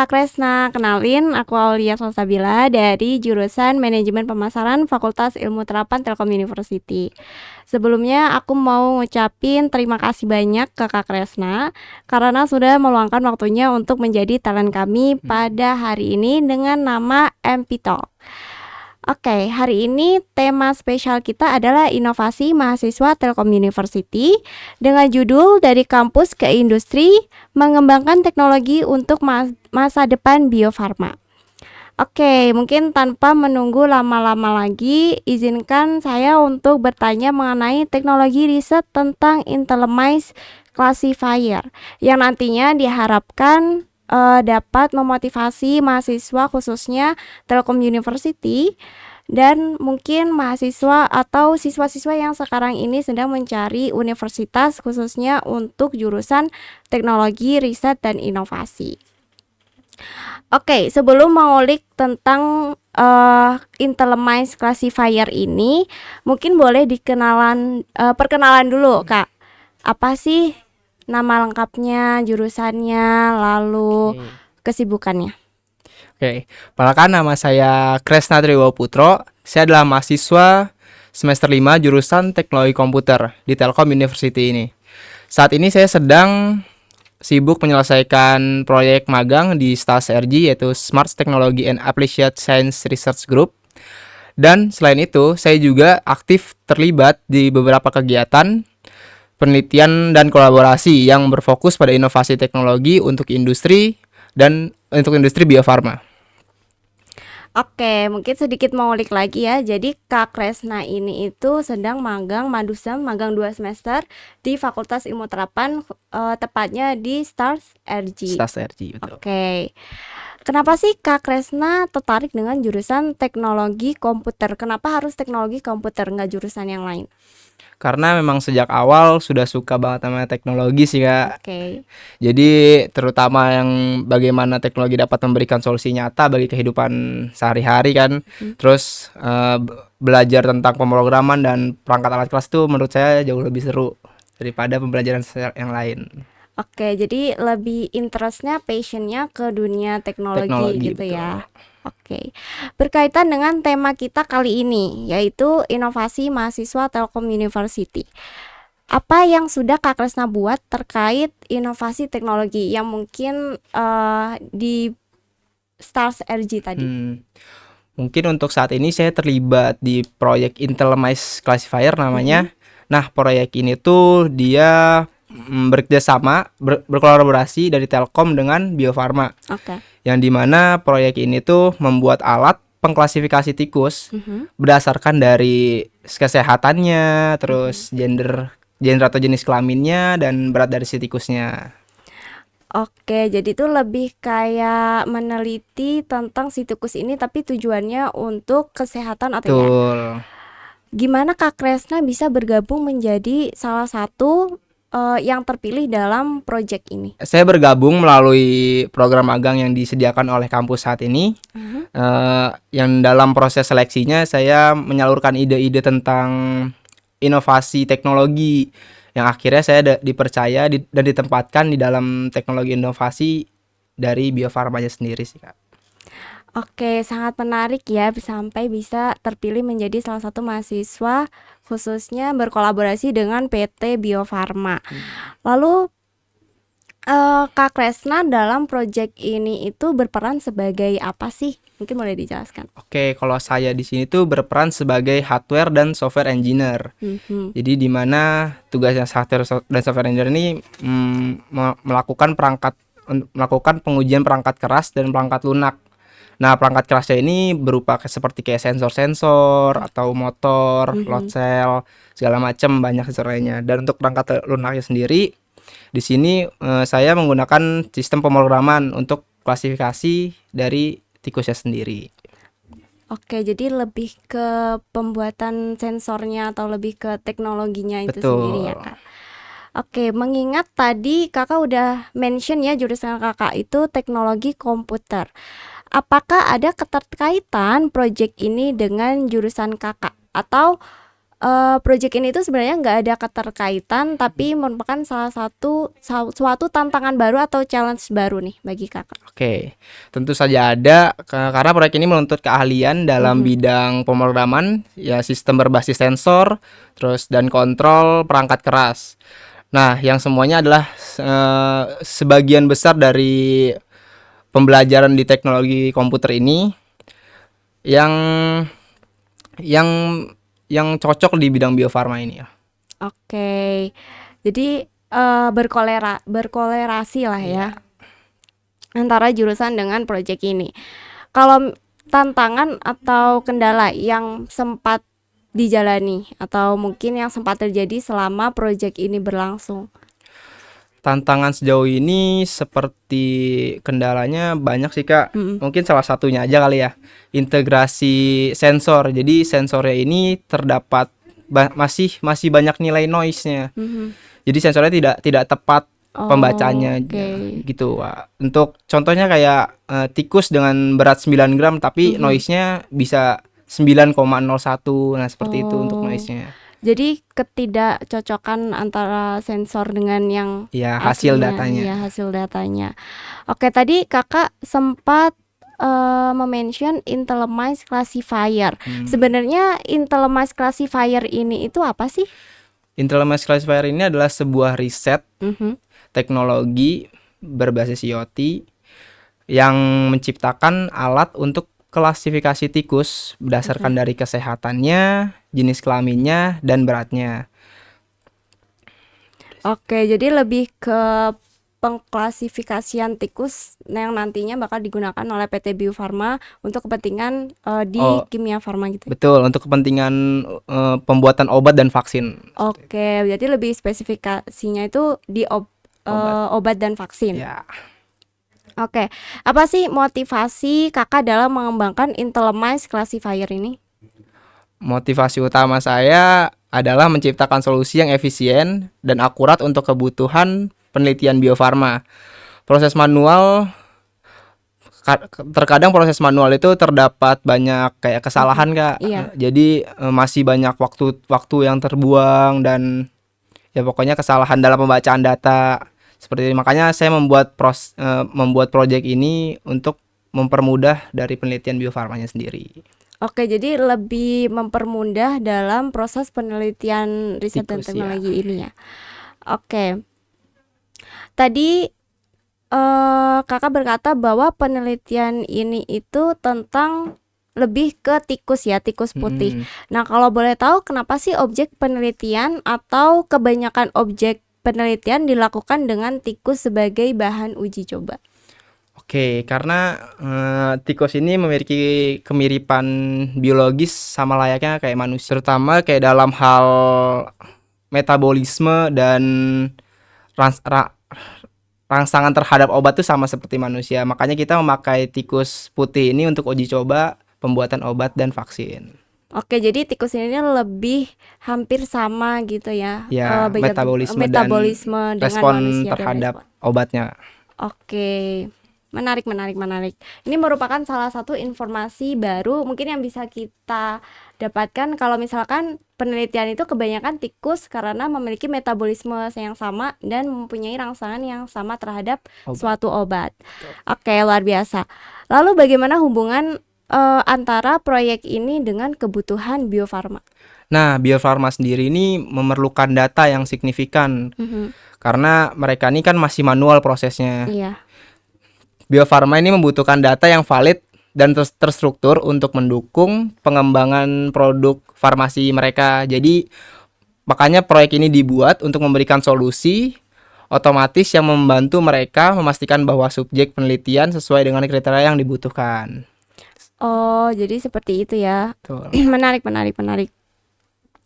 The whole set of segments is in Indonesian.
Kak Kresna, kenalin aku Aulia Salsabila dari jurusan Manajemen Pemasaran Fakultas Ilmu Terapan Telkom University. Sebelumnya aku mau ngucapin terima kasih banyak ke Kak Kresna karena sudah meluangkan waktunya untuk menjadi talent kami pada hari ini dengan nama MP Talk. Oke, hari ini tema spesial kita adalah inovasi mahasiswa Telkom University dengan judul Dari Kampus ke Industri, Mengembangkan Teknologi untuk Masa Depan Biofarma. Oke, mungkin tanpa menunggu lama-lama lagi, izinkan saya untuk bertanya mengenai teknologi riset tentang Intellemais Classifier yang nantinya diharapkan dapat memotivasi mahasiswa khususnya Telkom University dan mungkin mahasiswa atau siswa-siswa yang sekarang ini sedang mencari universitas khususnya untuk jurusan teknologi riset dan inovasi. Oke, sebelum mengulik tentang Intellemais Classifier ini, mungkin boleh perkenalan dulu, Kak. Apa sih nama lengkapnya, jurusannya, lalu kesibukannya? Oke, perkenalkan nama saya Kresna Triwaputro. Saya adalah mahasiswa semester 5 jurusan Teknologi Komputer di Telkom University ini. Saat ini saya sedang sibuk menyelesaikan proyek magang di STAS RG yaitu Smart Technology and Applied Science Research Group. Dan selain itu, saya juga aktif terlibat di beberapa kegiatan penelitian dan kolaborasi yang berfokus pada inovasi teknologi untuk industri dan untuk industri biofarma. Oke, mungkin sedikit mengulik lagi ya. Jadi Kak Kresna ini itu sedang magang 2 semester di Fakultas Ilmu Terapan, tepatnya di STAS RG. STAS RG, betul. Oke. Kenapa sih Kak Kresna tertarik dengan jurusan teknologi komputer? Kenapa harus teknologi komputer, nggak jurusan yang lain? Karena memang sejak awal sudah suka banget sama teknologi sih, Kak. Oke. Jadi terutama yang bagaimana teknologi dapat memberikan solusi nyata bagi kehidupan sehari-hari kan. Terus belajar tentang pemrograman dan perangkat alat kelas itu menurut saya jauh lebih seru daripada pembelajaran yang lain. Oke, jadi lebih interestnya, passionnya ke dunia teknologi gitu betul. ya. Oke, berkaitan dengan tema kita kali ini, yaitu inovasi mahasiswa Telkom University. Apa yang sudah Kak Kresna buat terkait inovasi teknologi yang mungkin di STAS RG tadi? Mungkin untuk saat ini saya terlibat di proyek Intellemais Classifier namanya. Nah, proyek ini tuh dia bekerjasama, berkolaborasi dari Telkom dengan Biofarma. Oke. Yang dimana proyek ini tuh membuat alat pengklasifikasi tikus berdasarkan dari kesehatannya, terus gender atau jenis kelaminnya dan berat dari si tikusnya. Oke, jadi itu lebih kayak meneliti tentang si tikus ini tapi tujuannya untuk kesehatan atau ya. Betul. Gimana Kak Kresna bisa bergabung menjadi salah satu yang terpilih dalam proyek ini? Saya bergabung melalui program magang yang disediakan oleh kampus saat ini. Yang dalam proses seleksinya saya menyalurkan ide-ide tentang inovasi teknologi yang akhirnya saya dipercaya dan ditempatkan di dalam teknologi inovasi dari biofarmanya sendiri sih, Kak. Oke, sangat menarik ya sampai bisa terpilih menjadi salah satu mahasiswa khususnya berkolaborasi dengan PT Biofarma. Lalu Kak Kresna dalam proyek ini itu berperan sebagai apa sih? Mungkin boleh dijelaskan. Oke, kalau saya di sini tuh berperan sebagai hardware dan software engineer. Jadi di mana tugasnya hardware dan software engineer ini melakukan pengujian perangkat keras dan perangkat lunak. Nah, perangkat kerasnya ini berupa seperti kayak sensor-sensor atau motor, load cell, segala macam banyak sensor lainnya. Dan untuk perangkat lunaknya sendiri, di sini saya menggunakan sistem pemrograman untuk klasifikasi dari tikusnya sendiri. Oke, jadi lebih ke pembuatan sensornya atau lebih ke teknologinya itu Betul. sendiri ya, Kak. Oke, mengingat tadi Kakak udah mention ya jurusan Kakak itu teknologi komputer. Apakah ada keterkaitan proyek ini dengan jurusan Kakak? Atau project ini tuh sebenarnya nggak ada keterkaitan, tapi merupakan salah satu suatu tantangan baru atau challenge baru nih bagi Kakak? Oke, tentu saja ada karena proyek ini menuntut keahlian dalam bidang pemrograman, ya sistem berbasis sensor, terus dan kontrol perangkat keras. Nah, yang semuanya adalah sebagian besar dari pembelajaran di teknologi komputer ini yang yang yang cocok di bidang biofarma ini ya. Oke. Jadi berkolerasi lah ya antara jurusan dengan proyek ini. Kalau tantangan atau kendala yang sempat dijalani atau mungkin yang sempat terjadi selama proyek ini berlangsung. Tantangan sejauh ini seperti kendalanya banyak sih Kak. Mungkin salah satunya aja kali ya, integrasi sensor. Jadi sensornya ini terdapat masih banyak nilai noise-nya. Jadi sensornya tidak tepat pembacanya gitu. Untuk contohnya kayak tikus dengan berat 9 gram tapi noise-nya bisa 9,01. Nah, seperti itu untuk noise-nya. Jadi ketidakcocokan antara sensor dengan yang hasil aslinya, datanya. Ya, hasil datanya. Oke, tadi Kakak sempat mention Intellimise Classifier. Sebenarnya Intellimise Classifier ini itu apa sih? Intellimise Classifier ini adalah sebuah riset teknologi berbasis IoT yang menciptakan alat untuk klasifikasi tikus berdasarkan dari kesehatannya, jenis kelaminnya, dan beratnya. Oke, jadi lebih ke pengklasifikasian tikus yang nantinya bakal digunakan oleh PT Bio Farma untuk kepentingan di kimia farma gitu. Betul, untuk kepentingan pembuatan obat dan vaksin. Oke, jadi lebih spesifikasinya itu di obat dan vaksin. Ya. Oke, apa sih motivasi Kakak dalam mengembangkan Intellimise Classifier ini? Motivasi utama saya adalah menciptakan solusi yang efisien dan akurat untuk kebutuhan penelitian biofarma. Terkadang proses manual itu terdapat banyak kayak kesalahan Kak. Jadi masih banyak waktu yang terbuang dan ya pokoknya kesalahan dalam pembacaan data. Seperti itu. Makanya saya membuat proyek ini untuk mempermudah dari penelitian biofarmanya sendiri. Oke, jadi lebih mempermudah dalam proses penelitian riset dan teknologi ini ya. Oke. Tadi Kakak berkata bahwa penelitian ini itu tentang lebih ke tikus ya, tikus putih. Nah, kalau boleh tahu kenapa sih objek penelitian atau kebanyakan objek penelitian dilakukan dengan tikus sebagai bahan uji coba? Oke, karena tikus ini memiliki kemiripan biologis sama layaknya kayak manusia, terutama kayak dalam hal metabolisme dan rangsangan terhadap obat itu sama seperti manusia. Makanya kita memakai tikus putih ini untuk uji coba pembuatan obat dan vaksin. Oke, jadi tikus ini lebih hampir sama gitu ya. Metabolisme dan respon manusia terhadap obatnya. Oke. Menarik. Ini merupakan salah satu informasi baru mungkin yang bisa kita dapatkan kalau misalkan penelitian itu kebanyakan tikus karena memiliki metabolisme yang sama dan mempunyai rangsangan yang sama terhadap suatu obat. Oke, luar biasa. Lalu bagaimana hubungan antara proyek ini dengan kebutuhan biofarma? Nah, biofarma sendiri ini memerlukan data yang signifikan karena mereka ini kan masih manual prosesnya. Iya. Biofarma ini membutuhkan data yang valid dan terstruktur untuk mendukung pengembangan produk farmasi mereka. Jadi makanya proyek ini dibuat untuk memberikan solusi otomatis yang membantu mereka memastikan bahwa subjek penelitian sesuai dengan kriteria yang dibutuhkan. Oh, jadi seperti itu ya. Betul. Menarik.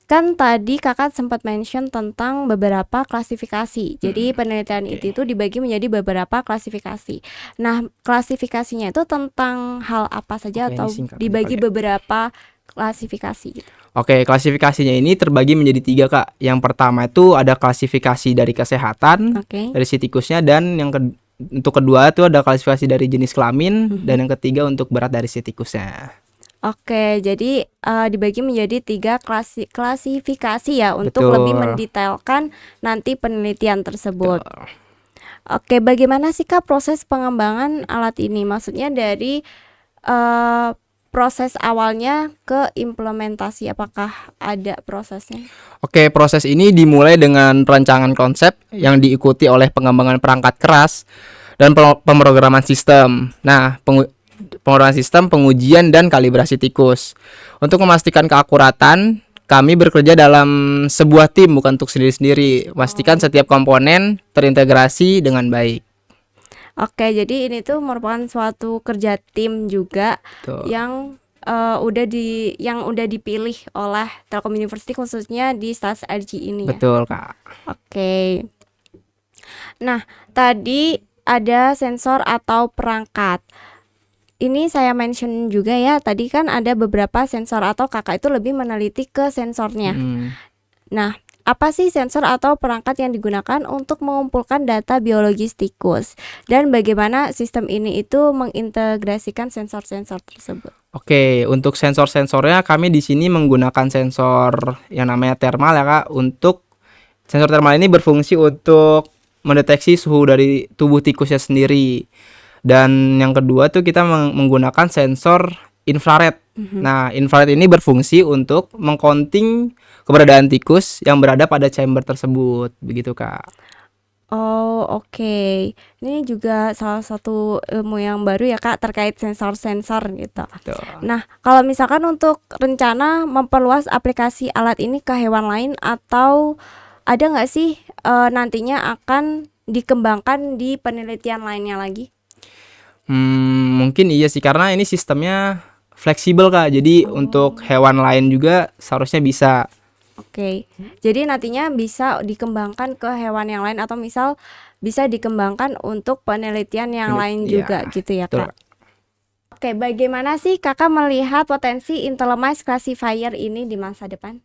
Kan tadi Kakak sempat mention tentang beberapa klasifikasi. Jadi penelitian itu dibagi menjadi beberapa klasifikasi. Nah, klasifikasinya itu tentang hal apa saja atau dibagi beberapa klasifikasi gitu? Oke, klasifikasinya ini terbagi menjadi 3 Kak. Yang pertama itu ada klasifikasi dari kesehatan dari si tikusnya, dan untuk kedua itu ada klasifikasi dari jenis kelamin, dan yang ketiga untuk berat dari si tikusnya. Oke, jadi dibagi menjadi 3 klasifikasi ya untuk lebih Betul. mendetailkan nanti penelitian tersebut. Betul. Oke, bagaimana sih Kak proses pengembangan alat ini? Maksudnya dari eee, proses awalnya ke implementasi, apakah ada prosesnya? Oke, proses ini dimulai dengan perancangan konsep yang diikuti oleh pengembangan perangkat keras dan pemrograman sistem. Nah, pemrograman sistem, pengujian dan kalibrasi tikus. Untuk memastikan keakuratan, kami bekerja dalam sebuah tim bukan untuk sendiri-sendiri. Memastikan setiap komponen terintegrasi dengan baik. Oke, jadi ini tuh merupakan suatu kerja tim juga Tuh. yang udah dipilih oleh Telkom University khususnya di Stas RG ini ya. Betul, Kak. Oke. Nah, tadi ada sensor atau perangkat. Ini saya mention juga ya, tadi kan ada beberapa sensor atau Kakak itu lebih meneliti ke sensornya. Nah, apa sih sensor atau perangkat yang digunakan untuk mengumpulkan data biologis tikus? Dan bagaimana sistem ini itu mengintegrasikan sensor-sensor tersebut? Oke, untuk sensor-sensornya kami di sini menggunakan sensor yang namanya thermal ya, Kak. Untuk sensor thermal ini berfungsi untuk mendeteksi suhu dari tubuh tikusnya sendiri. Dan yang kedua tuh kita menggunakan sensor infrared. Nah, infrared ini berfungsi untuk mengcounting keberadaan tikus yang berada pada chamber tersebut. Begitu, Kak. Oh, oke. Ini juga salah satu ilmu yang baru ya, Kak, terkait sensor-sensor gitu. Betul. Nah, kalau misalkan untuk rencana memperluas aplikasi alat ini ke hewan lain atau ada nggak sih nantinya akan dikembangkan di penelitian lainnya lagi? Mungkin iya sih karena ini sistemnya fleksibel, Kak. Jadi untuk hewan lain juga seharusnya bisa. Oke. Jadi nantinya bisa dikembangkan ke hewan yang lain atau misal bisa dikembangkan untuk penelitian yang lain juga Iya, gitu ya, betul. Kak. Oke, bagaimana sih Kakak melihat potensi Intellimais Classifier ini di masa depan?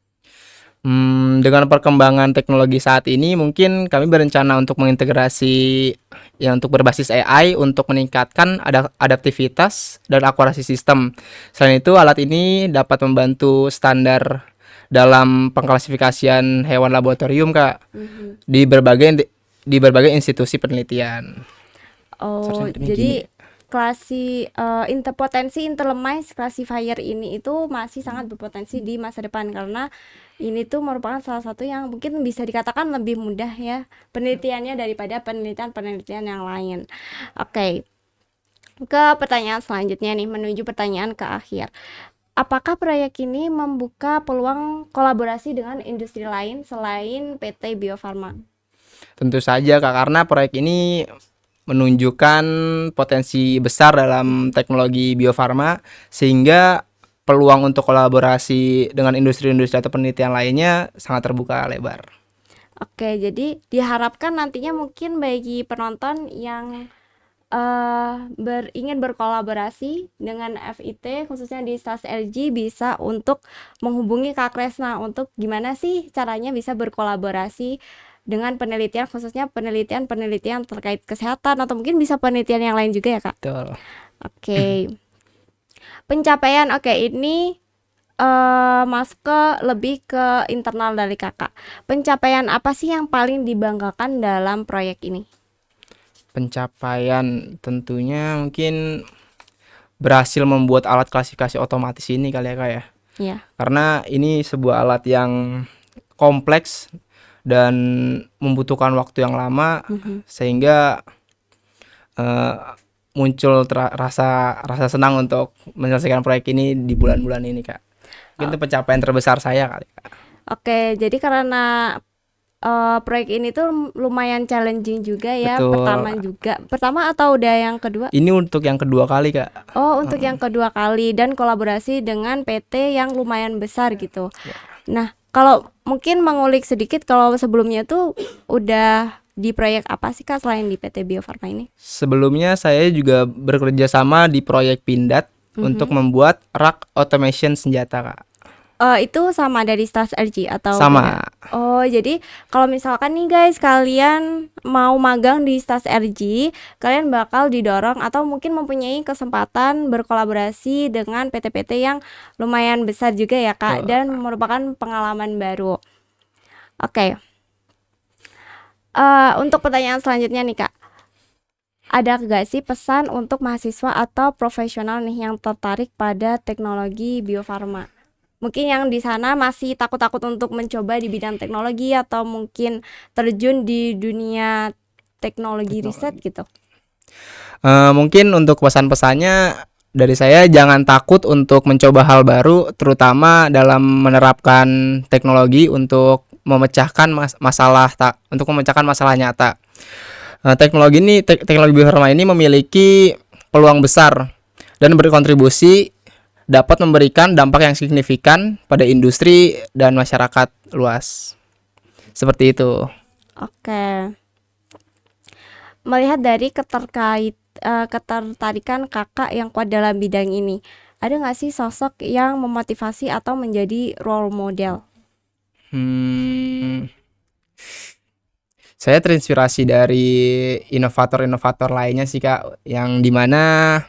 Dengan perkembangan teknologi saat ini mungkin kami berencana untuk mengintegrasi ya untuk berbasis AI untuk meningkatkan adaptivitas dan akurasi sistem. Selain itu alat ini dapat membantu standar dalam pengklasifikasian hewan laboratorium, Kak, di berbagai institusi penelitian. Oh, Seharusnya gini. jadi potensi Intellimais Classifier ini itu masih sangat berpotensi di masa depan karena ini tuh merupakan salah satu yang mungkin bisa dikatakan lebih mudah ya penelitiannya daripada penelitian-penelitian yang lain. Oke. Ke pertanyaan selanjutnya nih, menuju pertanyaan ke akhir. Apakah proyek ini membuka peluang kolaborasi dengan industri lain selain PT Bio Farma? Tentu saja, Kak, karena proyek ini menunjukkan potensi besar dalam teknologi Bio Farma sehingga peluang untuk kolaborasi dengan industri-industri atau penelitian lainnya sangat terbuka lebar. Oke, jadi diharapkan nantinya mungkin bagi penonton yang ingin berkolaborasi dengan FIT khususnya di Stas RG bisa untuk menghubungi Kak Kresna untuk gimana sih caranya bisa berkolaborasi dengan penelitian khususnya penelitian terkait kesehatan atau mungkin bisa penelitian yang lain juga ya, Kak? Betul. Oke. Pencapaian, oke, ini masuk ke lebih ke internal dari Kakak. Pencapaian apa sih yang paling dibanggakan dalam proyek ini? Pencapaian tentunya mungkin berhasil membuat alat klasifikasi otomatis ini kali ya, Kak, ya. Iya. Karena ini sebuah alat yang kompleks dan membutuhkan waktu yang lama sehingga muncul rasa senang untuk menyelesaikan proyek ini di bulan-bulan ini, Kak. Mungkin itu pencapaian terbesar saya kali, Kak. Oke, jadi karena proyek ini tuh lumayan challenging juga ya. Betul. Pertama atau udah yang kedua? Ini untuk yang kedua kali, Kak. Oh, untuk yang kedua kali dan kolaborasi dengan PT yang lumayan besar gitu. Nah, kalau mungkin mengulik sedikit, kalau sebelumnya tuh udah di proyek apa sih, Kak, selain di PT Bio Farma ini? Sebelumnya saya juga bekerja sama di proyek Pindad untuk membuat rak automation senjata, Kak. Itu sama dari Stas RG atau Sama. beda? Oh, jadi kalau misalkan nih guys, kalian mau magang di Stas RG, kalian bakal didorong atau mungkin mempunyai kesempatan berkolaborasi dengan PT-PT yang lumayan besar juga ya Kak, Betul. dan merupakan pengalaman baru. Oke, untuk pertanyaan selanjutnya nih Kak, ada gak sih pesan untuk mahasiswa atau profesional nih yang tertarik pada teknologi biofarma? Mungkin yang di sana masih takut-takut untuk mencoba di bidang teknologi atau mungkin terjun di dunia teknologi riset Teknologi. gitu. Mungkin untuk pesan-pesannya dari saya, jangan takut untuk mencoba hal baru, terutama dalam menerapkan teknologi untuk memecahkan masalah nyata. Teknologi biofarma ini memiliki peluang besar dan berkontribusi dapat memberikan dampak yang signifikan pada industri dan masyarakat luas. Seperti itu. Oke. Melihat dari ketertarikan kakak yang kuat dalam bidang ini, ada nggak sih sosok yang memotivasi atau menjadi role model? Hmm, saya terinspirasi dari inovator-inovator lainnya sih Kak, yang dimana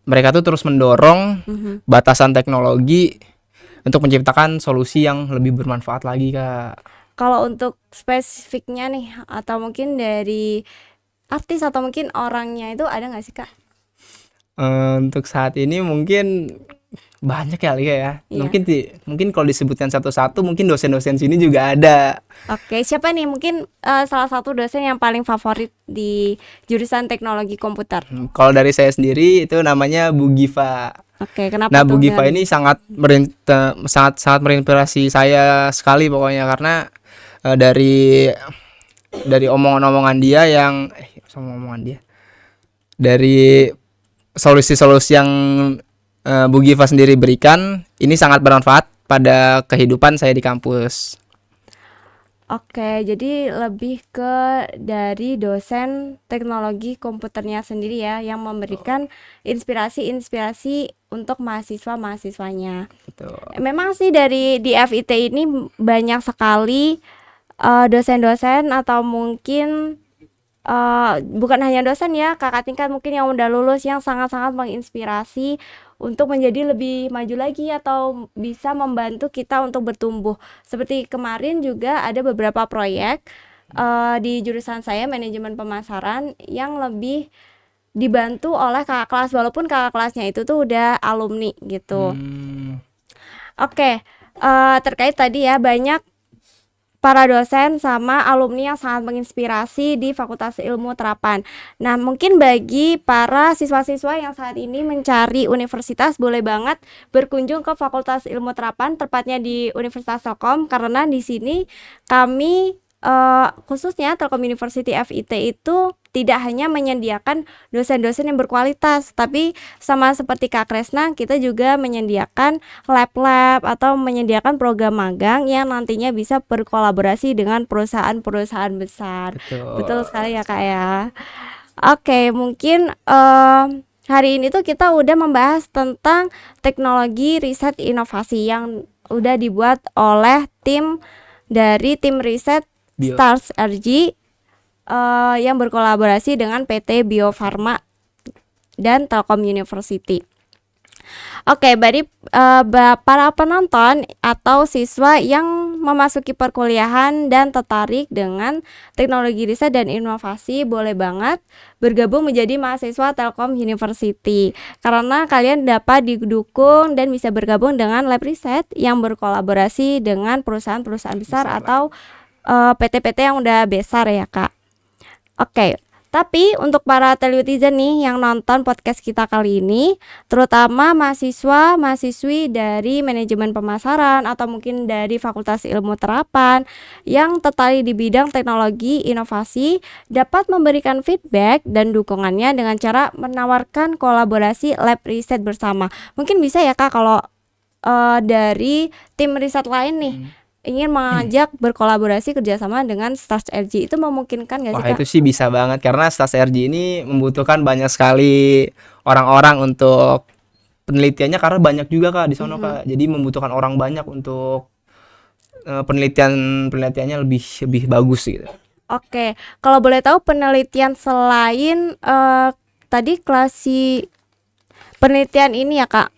mereka tuh terus mendorong Mhm. batasan teknologi untuk menciptakan solusi yang lebih bermanfaat lagi Kak. Kalau untuk spesifiknya nih, atau mungkin dari artis atau mungkin orangnya itu ada nggak sih Kak? Untuk saat ini mungkin banyak kali ya. Iya. Mungkin kalau disebutkan satu-satu mungkin dosen-dosen sini juga ada. Oke, siapa nih mungkin salah satu dosen yang paling favorit di jurusan teknologi komputer? Kalau dari saya sendiri itu namanya Bu Giva. Oke, kenapa Nah, tuh Bu dengan Giva ini begitu? sangat menginspirasi saya sekali pokoknya, karena dari omongan-omongan dia dari solusi-solusi yang Bu Giva sendiri berikan ini sangat bermanfaat pada kehidupan saya di kampus. Oke, jadi lebih ke dari dosen teknologi komputernya sendiri ya, yang memberikan inspirasi-inspirasi untuk mahasiswa-mahasiswanya. Betul. Memang sih dari di FIT ini banyak sekali dosen-dosen atau mungkin bukan hanya dosen ya, kakak tingkat mungkin yang udah lulus yang sangat-sangat menginspirasi untuk menjadi lebih maju lagi atau bisa membantu kita untuk bertumbuh. Seperti kemarin juga ada beberapa proyek di jurusan saya manajemen pemasaran yang lebih dibantu oleh kakak kelas walaupun kakak kelasnya itu tuh udah alumni gitu. Hmm, Oke, terkait tadi ya banyak para dosen sama alumni yang sangat menginspirasi di Fakultas Ilmu Terapan. Nah, mungkin bagi para siswa-siswa yang saat ini mencari universitas, boleh banget berkunjung ke Fakultas Ilmu Terapan, tepatnya di Universitas Telkom, karena di sini kami khususnya Telkom University FIT itu tidak hanya menyediakan dosen-dosen yang berkualitas, tapi sama seperti Kak Kresna, kita juga menyediakan lab-lab atau menyediakan program magang yang nantinya bisa berkolaborasi dengan perusahaan-perusahaan besar. Betul betul. sekali ya Kak ya. Oke, mungkin hari ini tuh kita udah membahas tentang teknologi riset inovasi yang udah dibuat oleh tim riset Bio. Stars RG yang berkolaborasi dengan PT Bio Farma dan Telkom University. Oke, bagi para penonton atau siswa yang memasuki perkuliahan dan tertarik dengan teknologi riset dan inovasi, boleh banget bergabung menjadi mahasiswa Telkom University karena kalian dapat didukung dan bisa bergabung dengan lab riset yang berkolaborasi dengan perusahaan-perusahaan besar atau PT-PT yang udah besar ya Kak. Oke, tapi untuk para telutizen nih yang nonton podcast kita kali ini, terutama mahasiswa, mahasiswi dari manajemen pemasaran atau mungkin dari Fakultas Ilmu Terapan yang tertarik di bidang teknologi inovasi, dapat memberikan feedback dan dukungannya dengan cara menawarkan kolaborasi lab riset bersama. Mungkin bisa ya Kak kalau dari tim riset lain nih ingin mengajak berkolaborasi kerjasama dengan Stars RG, itu memungkinkan nggak sih Wah, Kak? itu sih bisa banget karena Stas RG ini membutuhkan banyak sekali orang-orang untuk penelitiannya, karena banyak juga Kak di sono Mhm. Kak. Jadi membutuhkan orang banyak untuk penelitiannya lebih bagus gitu. Oke, kalau boleh tahu penelitian selain tadi penelitian ini ya Kak,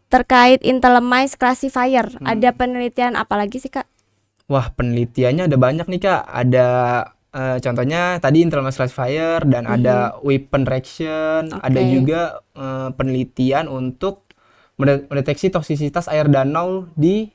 terkait Intellimise classifier, ada penelitian apa lagi sih Kak? Wah, penelitiannya ada banyak nih Kak. Ada contohnya tadi Intellimise classifier dan ada weapon reaction, ada Oke. juga penelitian untuk mendeteksi toksisitas air danau di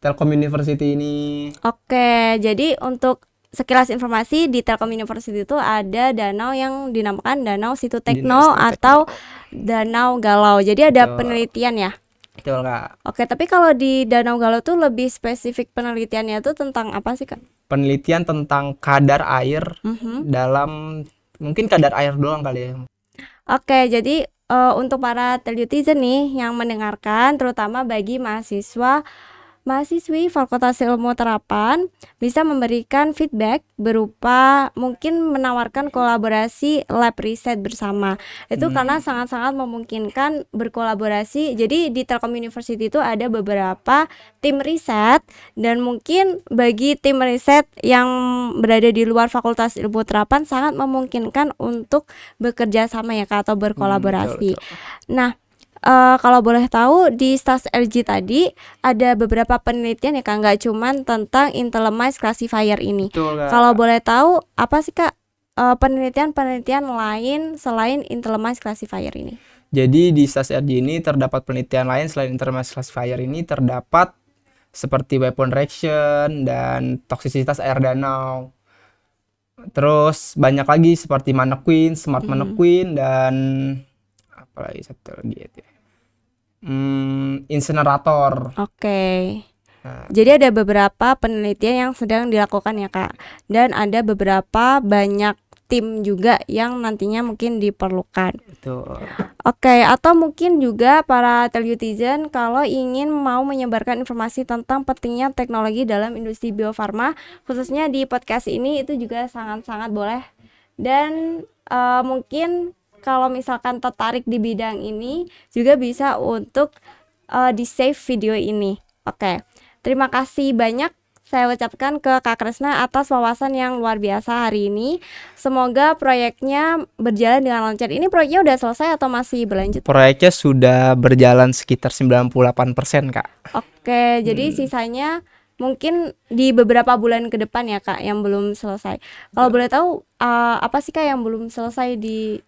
Telkom University ini. Oke, jadi untuk sekilas informasi di Telkom University itu ada danau yang dinamakan Danau Situ Tekno atau Danau Galau. Jadi ada Betul. penelitian ya. Betul Kak. Oke, tapi kalau di Danau Galau tuh lebih spesifik penelitiannya tuh tentang apa sih Kak? Penelitian tentang kadar air dalam, mungkin kadar air doang kali ya. Oke, jadi untuk para telutizen nih yang mendengarkan, terutama bagi mahasiswi Fakultas Ilmu Terapan, bisa memberikan feedback berupa mungkin menawarkan kolaborasi lab riset bersama. Itu karena sangat-sangat memungkinkan berkolaborasi. Jadi di Telkom University itu ada beberapa tim riset, dan mungkin bagi tim riset yang berada di luar Fakultas Ilmu Terapan sangat memungkinkan untuk bekerja sama ya Kak, atau berkolaborasi. Nah, kalau boleh tahu di STAS LG tadi ada beberapa penelitian ya Kak, nggak cuman tentang Intellimise classifier ini. Betul Kak. Kalau boleh tahu apa sih Kak penelitian lain selain Intellimise classifier ini? Jadi di STAS LG ini terdapat penelitian lain selain Intellimise classifier ini, terdapat seperti weapon reaction dan toksisitas air danau. Terus banyak lagi seperti mannequin, smart mannequin, dan apalagi satu lagi itu ya. Incinerator. Oke. Jadi ada beberapa penelitian yang sedang dilakukan ya Kak, dan ada beberapa banyak tim juga yang nantinya mungkin diperlukan. Betul. Oke, atau mungkin juga para telutizen kalau ingin mau menyebarkan informasi tentang pentingnya teknologi dalam industri biofarma, khususnya di podcast ini, itu juga sangat-sangat boleh. Dan mungkin kalau misalkan tertarik di bidang ini juga bisa untuk di save video ini. Oke, terima kasih banyak saya ucapkan ke Kak Kresna atas wawasan yang luar biasa hari ini. Semoga proyeknya berjalan dengan lancar. Ini proyeknya udah selesai atau masih berlanjut? Proyeknya sudah berjalan sekitar 98% Kak. Oke, jadi sisanya mungkin di beberapa bulan ke depan ya Kak yang belum selesai. Kalau boleh tahu apa sih Kak yang belum selesai di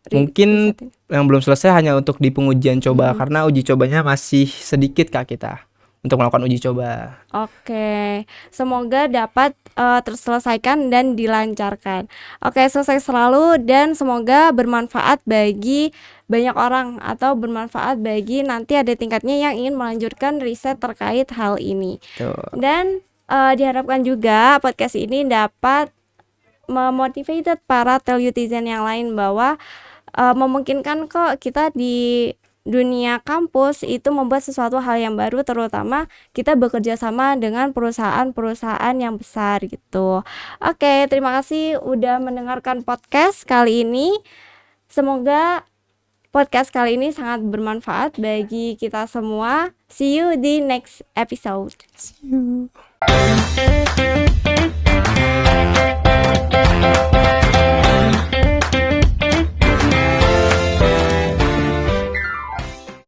Mungkin riset ini? yang belum selesai hanya untuk di pengujian coba, karena uji cobanya masih sedikit Kak kita untuk melakukan uji coba. Oke, semoga dapat terselesaikan dan dilancarkan. Oke, sukses selalu dan semoga bermanfaat bagi banyak orang atau bermanfaat bagi nanti ada tingkatnya yang ingin melanjutkan riset terkait hal ini. Tuh. Dan diharapkan juga podcast ini dapat memotivate para telutizen yang lain bahwa memungkinkan kok kita di dunia kampus itu membuat sesuatu hal yang baru, terutama kita bekerja sama dengan perusahaan-perusahaan yang besar gitu. Oke, terima kasih udah mendengarkan podcast kali ini. Semoga podcast kali ini sangat bermanfaat bagi kita semua. See you di next episode. See you.